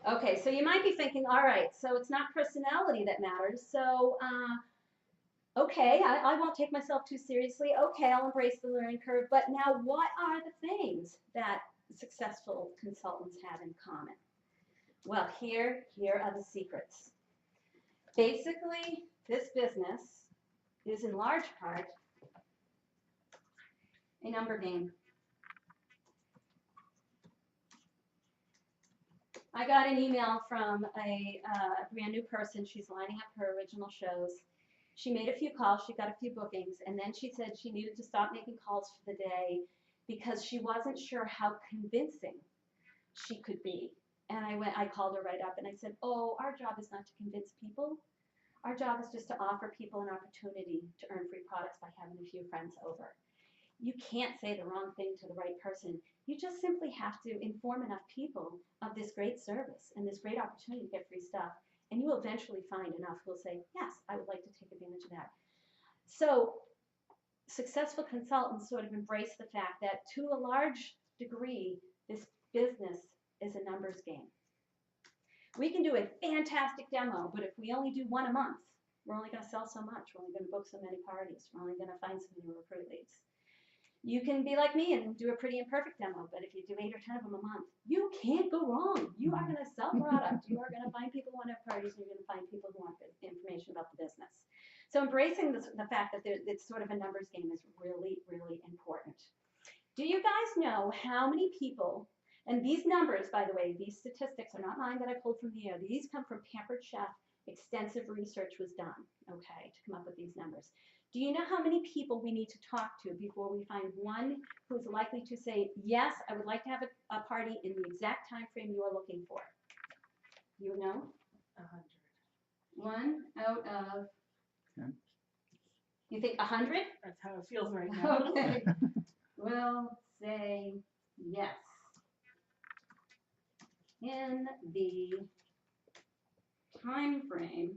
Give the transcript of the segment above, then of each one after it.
Okay, so you might be thinking, all right, so it's not personality that matters. So, okay, I won't take myself too seriously. Okay, I'll embrace the learning curve. But now, what are the things that successful consultants have in common? Well, here are the secrets. Basically, this business is in large part a number game. I got an email from a brand new person. She's lining up her original shows. She made a few calls, she got a few bookings, and then she said she needed to stop making calls for the day because she wasn't sure how convincing she could be. And I called her right up and I said, oh, our job is not to convince people. Our job is just to offer people an opportunity to earn free products by having a few friends over. You can't say the wrong thing to the right person. You just simply have to inform enough people of this great service and this great opportunity to get free stuff. And you will eventually find enough who will say, yes, I would like to take advantage of that. So successful consultants sort of embrace the fact that to a large degree, this business is a numbers game. We can do a fantastic demo, but if we only do one a month, we're only going to sell so much. We're only going to book so many parties. We're only going to find so many recruit leads. You can be like me and do a pretty imperfect demo, but if you do 8 or 10 of them a month, you can't go wrong. You are going to sell product. You are going to find people who want to have parties, and you're going to find people who want information about the business. So embracing the fact that it's sort of a numbers game is really, really important. Do you guys know how many people, and these numbers, by the way, these statistics are not mine that I pulled from the air. These come from Pampered Chef. Extensive research was done, okay, to come up with these numbers. Do you know how many people we need to talk to before we find one who's likely to say, yes, I would like to have a party in the exact time frame you are looking for? You know? 100. 1 out of, 10. You think 100? That's how it feels right now. Okay. We'll say yes. In the time frame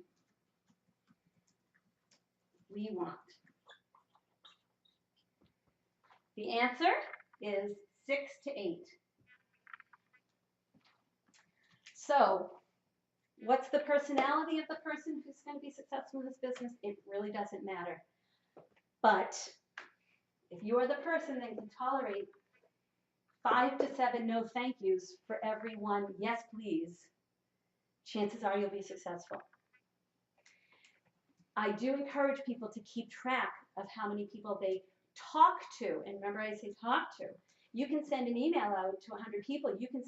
we want. The answer is 6 to 8. So, what's the personality of the person who's going to be successful in this business? It really doesn't matter. But if you are the person that can tolerate 5 to 7 no thank yous for every one yes please, chances are you'll be successful. I do encourage people to keep track of how many people they talk to. And remember, I say talk to. You can send an email out to 100 people. You can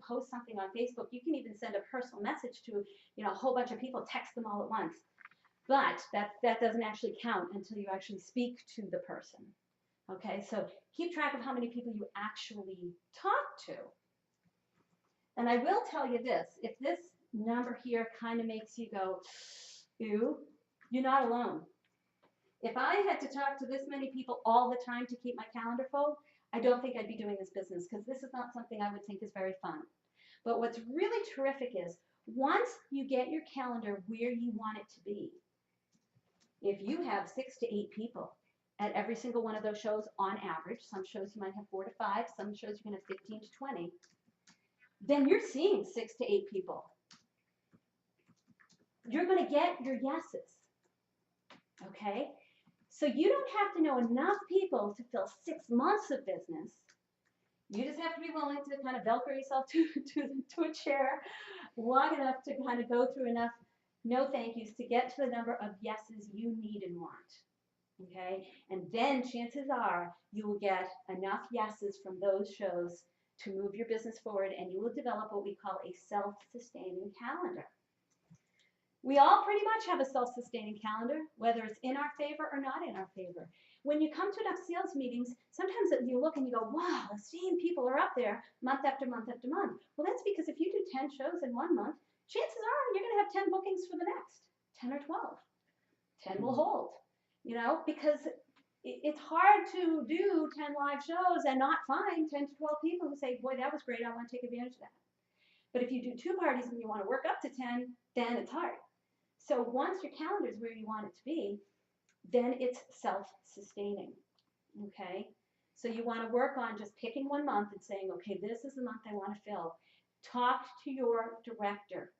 post something on Facebook. You can even send a personal message to, a whole bunch of people, text them all at once. But that doesn't actually count until you actually speak to the person. Okay, so keep track of how many people you actually talk to. And I will tell you this, if this number here kind of makes you go, ew, you're not alone. If I had to talk to this many people all the time to keep my calendar full, I don't think I'd be doing this business because this is not something I would think is very fun. But what's really terrific is once you get your calendar where you want it to be, if you have 6 to 8 people at every single one of those shows on average, some shows you might have 4 to 5, some shows you're going to have 15 to 20, then you're seeing 6 to 8 people. You're going to get your yeses. Okay? So you don't have to know enough people to fill 6 months of business. You just have to be willing to kind of velcro yourself to a chair long enough to kind of go through enough no thank yous to get to the number of yeses you need and want. Okay? And then chances are you will get enough yeses from those shows to move your business forward, and you will develop what we call a self-sustaining calendar. We all pretty much have a self-sustaining calendar, whether it's in our favor or not in our favor. When you come to enough sales meetings, sometimes you look and you go, wow, the same people are up there month after month after month. Well, that's because if you do 10 shows in one month, chances are you're going to have 10 bookings for the next, 10 or 12. 10 will hold, because it's hard to do 10 live shows and not find 10 to 12 people who say, boy, that was great, I want to take advantage of that. But if you do 2 parties and you want to work up to 10, then it's hard. So once your calendar is where you want it to be, then it's self-sustaining, okay? So you want to work on just picking one month and saying, okay, this is the month I want to fill. Talk to your director.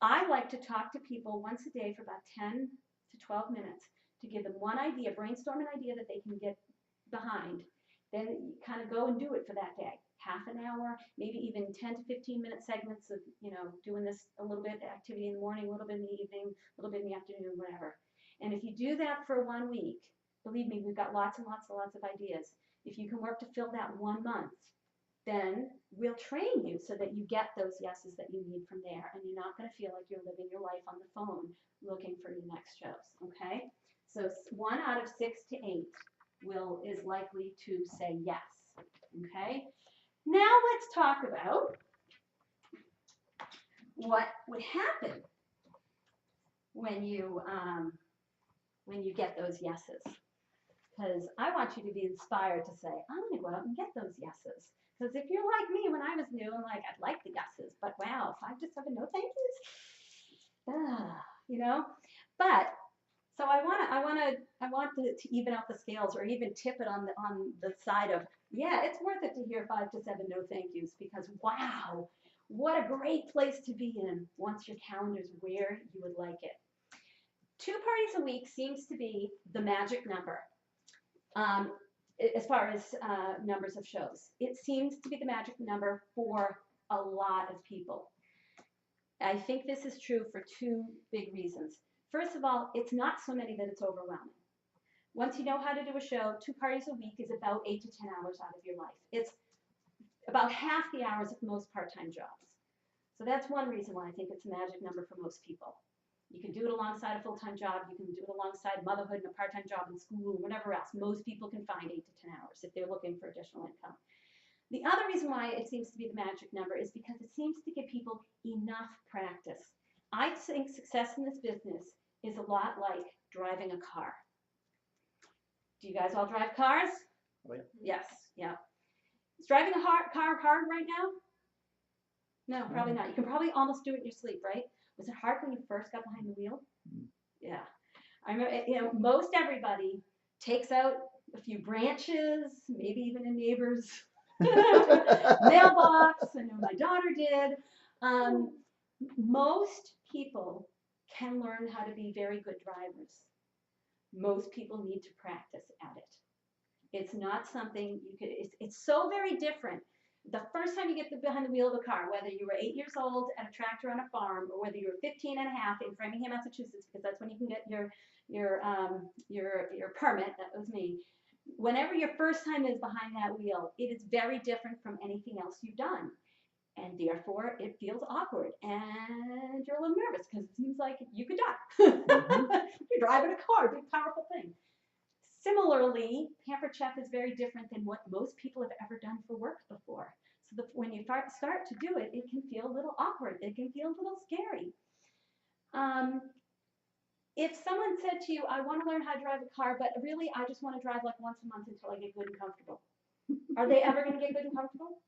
I like to talk to people once a day for about 10 to 12 minutes to give them one idea, brainstorm an idea that they can get behind. Then you kind of go and do it for that day. Half an hour, maybe even 10 to 15-minute segments of, doing this a little bit activity in the morning, a little bit in the evening, a little bit in the afternoon, whatever. And if you do that for 1 week, believe me, we've got lots and lots and lots of ideas. If you can work to fill that 1 month, then we'll train you so that you get those yeses that you need from there, and you're not going to feel like you're living your life on the phone looking for your next shows, okay? So 1 out of 6 to 8 is likely to say yes, okay? Now let's talk about what would happen when you get those yeses. Because I want you to be inspired to say, I'm going to go out and get those yeses. Because if you're like me when I was new, I'm like, I'd like the yeses, but wow, 5 to 7 no thank yous. But so I want to even out the scales, or even tip it on the side of, yeah, it's worth it to hear 5 to 7 no thank yous, because wow, what a great place to be in once your calendar's where you would like it. 2 parties a week seems to be the magic number. As far as numbers of shows, it seems to be the magic number for a lot of people. I think this is true for 2 big reasons. First of all, it's not so many that it's overwhelming. Once you know how to do a show, 2 parties a week is about 8 to 10 hours out of your life. It's about half the hours of most part-time jobs. So that's one reason why I think it's a magic number for most people. You can do it alongside a full-time job. You can do it alongside motherhood and a part-time job in school, whatever else. Most people can find 8 to 10 hours if they're looking for additional income. The other reason why it seems to be the magic number is because it seems to give people enough practice. I think success in this business is a lot like driving a car. Do you guys all drive cars? Oh, yeah. Yes, yeah. Is driving a car hard right now? No, probably not. You can probably almost do it in your sleep, right? Was it hard when you first got behind the wheel? Yeah. I remember, most everybody takes out a few branches, maybe even a neighbor's mailbox. I know my daughter did. Most people can learn how to be very good drivers. Most people need to practice at it. It's not something you could, it's so very different. The first time you get behind the wheel of a car, whether you were 8 years old at a tractor on a farm, or whether you were 15 and a half in Framingham, Massachusetts, because that's when you can get your permit. That was me. Whenever your first time is behind that wheel, it is very different from anything else you've done. And therefore, it feels awkward, and you're a little nervous because it seems like you could die. You're driving a car, big, powerful thing. Similarly, Pampered Chef is very different than what most people have ever done for work before. So when you start to do it, it can feel a little awkward. It can feel a little scary. If someone said to you, I want to learn how to drive a car, but really I just want to drive like once a month until I get good and comfortable. Are they ever going to get good and comfortable?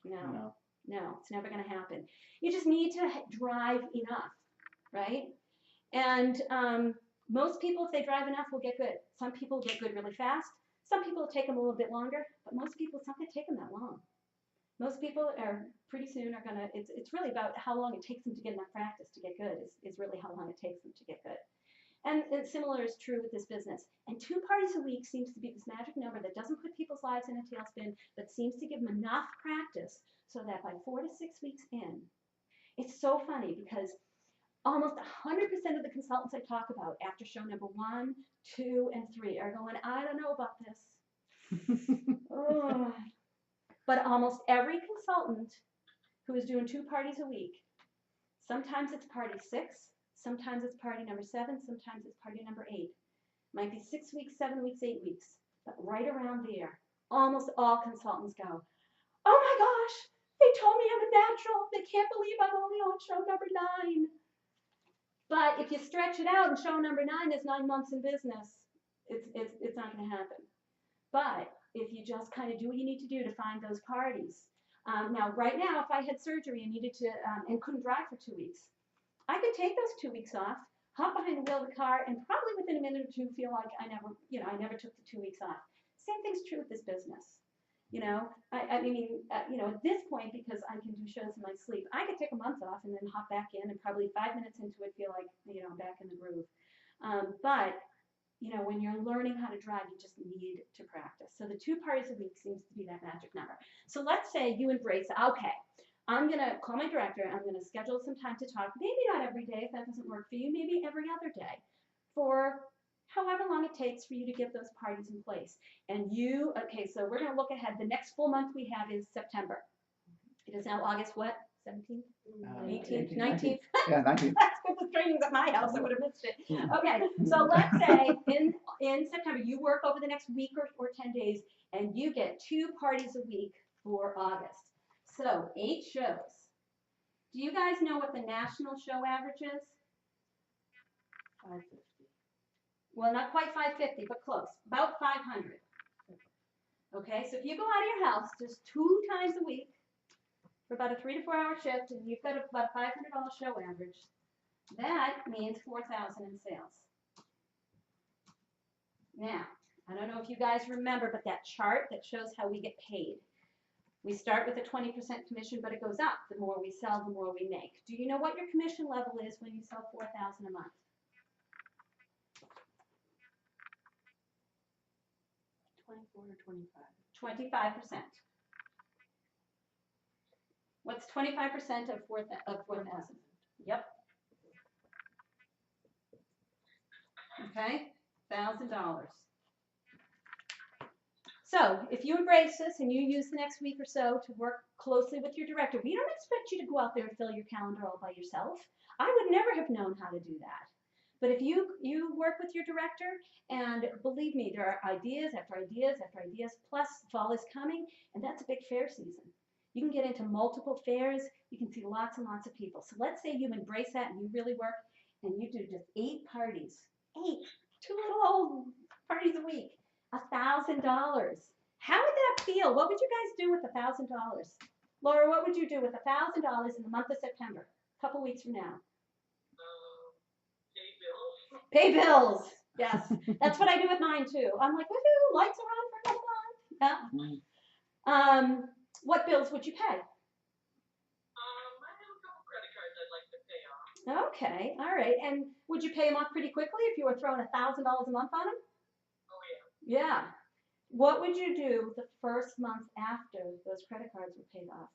No. No, it's never going to happen. You just need to drive enough, right? And most people, if they drive enough, will get good. Some people get good really fast. Some people take them a little bit longer, but most people, it's not going to take them that long. Most people are pretty soon are going to, it's really about how long it takes them to get enough practice to get good is really how long it takes them to get good. And similar is true with this business. And 2 parties a week seems to be this magic number that doesn't put people's lives in a tailspin, but seems to give them enough practice so that by 4 to 6 weeks in, it's so funny because almost 100% of the consultants I talk about after show number 1, 2, and 3 are going, I don't know about this. Oh. But almost every consultant who is doing 2 parties a week, sometimes it's party 6, sometimes it's party number 7, sometimes it's party number 8. Might be 6 weeks, 7 weeks, 8 weeks, but right around there, almost all consultants go, oh my gosh, they told me I'm a natural. They can't believe I'm only on show number 9. But if you stretch it out and show number 9 is 9 months in business, it's not going to happen. But if you just kind of do what you need to do to find those parties. Now, right now, if I had surgery and needed to and couldn't drive for 2 weeks, I could take those 2 weeks off, hop behind the wheel of the car, and probably within a minute or two feel like I never took the 2 weeks off. Same thing's true with this business. I mean, at this point, because I can do shows in my sleep, I could take a month off and then hop back in and probably 5 minutes into it feel like, I'm back in the groove. But, when you're learning how to drive, you just need to practice. So the 2 parties a week seems to be that magic number. So let's say you embrace, okay, I'm going to call my director. I'm going to schedule some time to talk. Maybe not every day if that doesn't work for you. Maybe every other day for however long it takes for you to get those parties in place. And okay, so we're going to look ahead. The next full month we have is September. It is now August what? 17th? 18th? 19th? Yeah, 19th. That's what the training's at my house. I would have missed it. Okay, so let's say in September you work over the next week or 10 days and you get 2 parties a week for August. So 8 shows. Do you guys know what the national show average is? 550. Well, not quite 550, but close. About 500. Okay, so if you go out of your house just 2 times a week for about a 3 to 4 hour shift, and you've got about a $500 show average, that means 4,000 in sales. Now, I don't know if you guys remember, but that chart that shows how we get paid. We start with a 20% commission, but it goes up. The more we sell, the more we make. Do you know what your commission level is when you sell 4,000 a month? 24 or 25? 25%. What's 25% of 4,000? Yep. Okay, $1,000. So if you embrace this and you use the next week or so to work closely with your director, we don't expect you to go out there and fill your calendar all by yourself. I would never have known how to do that. But if you work with your director, and believe me, there are ideas after ideas after ideas, plus fall is coming, and that's a big fair season. You can get into multiple fairs, you can see lots and lots of people. So let's say you embrace that and you really work, and you do just 8 parties. 8, 2 little old parties a week, $1,000. How would that feel? What would you guys do with $1,000? Laura, what would you do with $1,000 in the month of September, a couple weeks from now? Pay bills. Yes, that's what I do with mine too. I'm like, woohoo, lights are on for no fun. Yeah. What bills would you pay? I have a couple credit cards I'd like to pay off. Okay, all right. And would you pay them off pretty quickly if you were throwing $1,000 a month on them? Oh yeah. Yeah. What would you do the first month after those credit cards were paid off?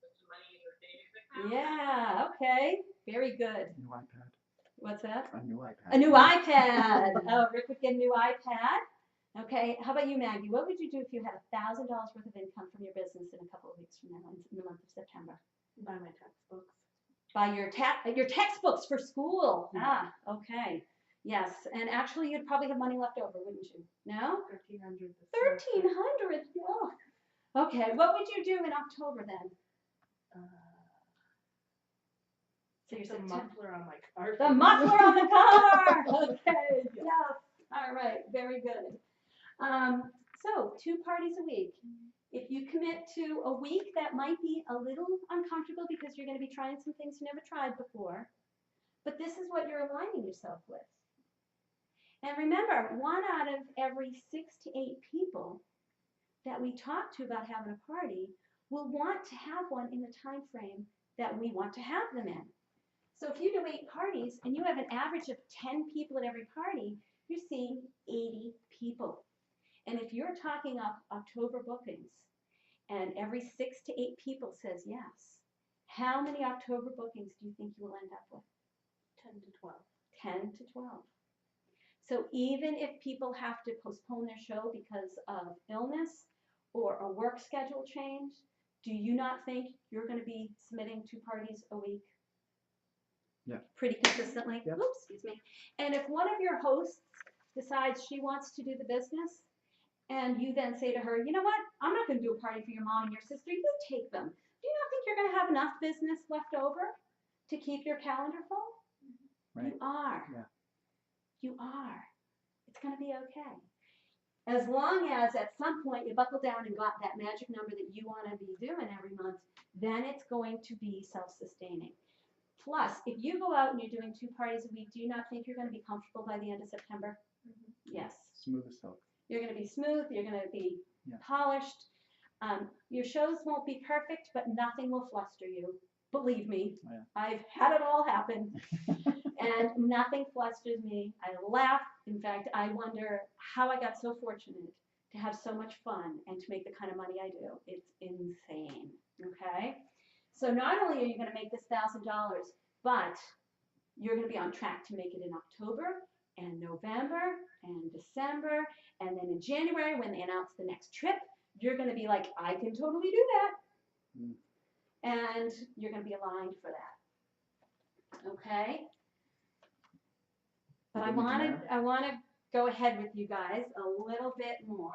Put some money in your savings account. Yeah, okay. Very good. New iPad. What's that? A new iPad. A new iPad. Oh, Rick would get a new iPad. Okay, how about you, Maggie? What would you do if you had $1,000 worth of income from your business in a couple of weeks from now, in the month of September? Buy my textbooks. Buy your textbooks for school. Ah, okay. Yes, and actually you'd probably have money left over, wouldn't you? No? 1,300. 1,300. Oh. Okay, what would you do in October then? So you're The saying muffler on my car. the muffler on the car. Okay. Yes. All right. Very good. So 2 parties a week. If you commit to a week, that might be a little uncomfortable because you're going to be trying some things you never tried before. But this is what you're aligning yourself with. And remember, 1 out of every 6 to 8 people that we talk to about having a party will want to have one in the time frame that we want to have them in. So if you do 8 parties and you have an average of 10 people at every party, you're seeing 80 people. And if you're talking up October bookings and every 6 to 8 people says yes, how many October bookings do you think you will end up with? 10 to 12. 10 to 12. So even if people have to postpone their show because of illness or a work schedule change, do you not think you're going to be submitting 2 parties a week? Yeah. Pretty consistently? Yep. Oops, excuse me. And if one of your hosts decides she wants to do the business, and you then say to her, you know what, I'm not going to do a party for your mom and your sister, you take them. Do you not think you're going to have enough business left over to keep your calendar full? Right. You are. Yeah. You are. It's going to be okay. As long as at some point you buckle down and got that magic number that you want to be doing every month, then it's going to be self-sustaining. Plus, if you go out and you're doing 2 parties a week, do you not think you're going to be comfortable by the end of September? Yes. Smooth as silk. You're going to be smooth. You're going to be Yeah. polished. Your shows won't be perfect, but nothing will fluster you. Believe me, Oh, yeah. I've had it all happen, and nothing flusters me. I laugh. In fact, I wonder how I got so fortunate to have so much fun and to make the kind of money I do. It's insane. Okay? So not only are you going to make this $1,000, but you're going to be on track to make it in October and November and December, and then in January when they announce the next trip, you're going to be like, I can totally do that. Mm. And you're going to be aligned for that. Okay? But I Good, want Mary. to go ahead with you guys a little bit more.